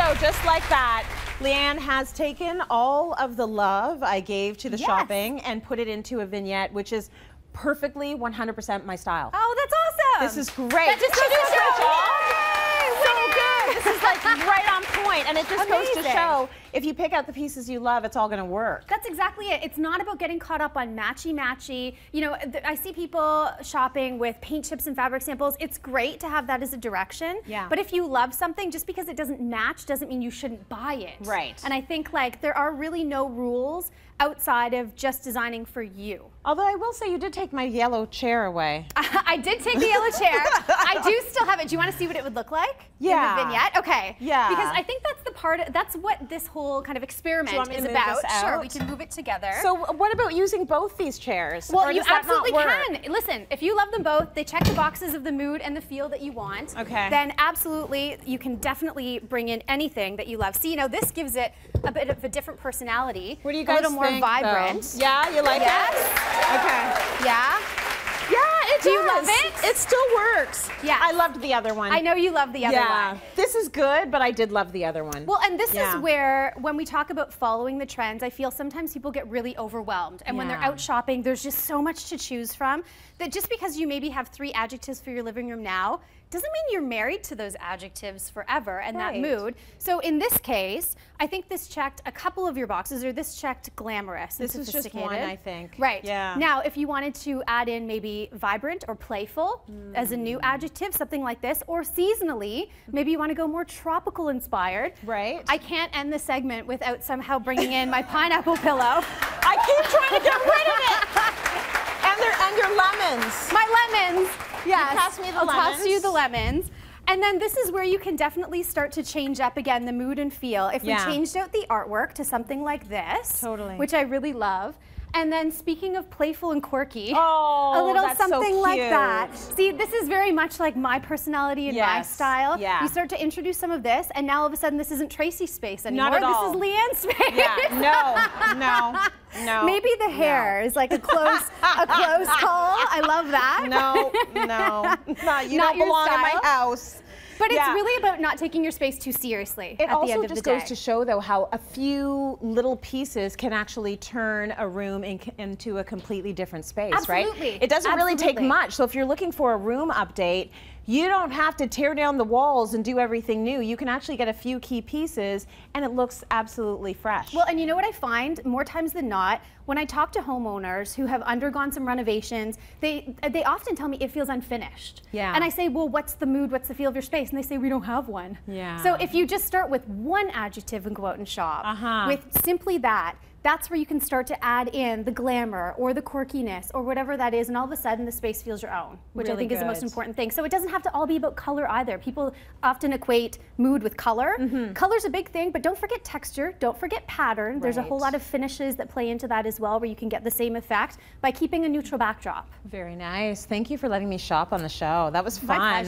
So just like that, Leigh-Ann has taken all of the love I gave to the shopping and put it into a vignette, which is perfectly 100% my style. Oh, that's awesome. This is great. That just goes to show. So good. This is like right on point, and it just goes to Amazing. show if you pick out the pieces you love, it's all going to work. That's exactly it. It's not about getting caught up on matchy-matchy. You know, I see people shopping with paint chips and fabric samples. It's great to have that as a direction. Yeah. But if you love something, just because it doesn't match doesn't mean you shouldn't buy it. Right. And I think like there are really no rules outside of just designing for you. Although I will say you did take my yellow chair away. I did take the yellow chair. I do still have it. Do you want to see what it would look like? Yeah. In the vignette? Okay. Yeah. Because I think that's the part, that's what this whole kind of experiment is about. Sure, we can move it together. So what about using both these chairs? Well, or you does that absolutely not work? can. Listen, if you love them both, they check the boxes of the mood and the feel that you want. Okay. Then absolutely, you can definitely bring in anything that you love. See, you know, this gives it a bit of a different personality. What do you guys think? A little think, more vibrant. though? Yeah, you like Yes. it? Okay. Yeah. Yeah, it Do does. you love it? It still works. Yeah. I loved the other one. I know you love the other one. This is good, but I did love the other one. Well, and this is where, when we talk about following the trends, I feel sometimes people get really overwhelmed. And when they're out shopping, there's just so much to choose from that just because you maybe have 3 adjectives for your living room now, doesn't mean you're married to those adjectives forever and that mood. So in this case, I think this checked a couple of your boxes, or this checked glamorous and This is sophisticated. just one, I think. Right. Yeah. Now, if you wanted to add in maybe vibrant or playful as a new adjective, something like this, or seasonally, maybe you want to go more tropical inspired. Right. I can't end the segment without somehow bringing in my pineapple pillow. I keep trying to get rid of it. And your lemons. My lemons. Yes. You pass me the I'll lemons. toss you the lemons. And then this is where you can definitely start to change up again the mood and feel. If we changed out the artwork to something like this, which I really love. And then speaking of playful and quirky, a little something like that. See, this is very much like my personality and my style. Yeah. You start to introduce some of this, and now all of a sudden this isn't Tracy's space anymore. Not at all. This is Leigh-Ann's space. Yeah. No. Maybe the hair is like a close call. I love that. No. You Not don't your belong in my style. house. But it's really about not taking your space too seriously It at the end of the day. also just goes to show, though, how a few little pieces can actually turn a room into a completely different space, right? It doesn't really take much. So if you're looking for a room update, you don't have to tear down the walls and do everything new. You can actually get a few key pieces, and it looks absolutely fresh. Well, and you know what I find more times than not, when I talk to homeowners who have undergone some renovations, they often tell me it feels unfinished. Yeah. And I say, well, what's the mood, what's the feel of your space? And they say, we don't have one. Yeah. So if you just start with one adjective and go out and shop, with simply that, that's where you can start to add in the glamour or the quirkiness or whatever that is, and all of a sudden the space feels your own, which I think is the most important thing. So it doesn't have to all be about color either. People often equate mood with color. Color's a big thing, but don't forget texture, don't forget pattern. There's a whole lot of finishes that play into that as well, where you can get the same effect by keeping a neutral backdrop. Very nice. Thank you for letting me shop on the show. That was fun. My pleasure.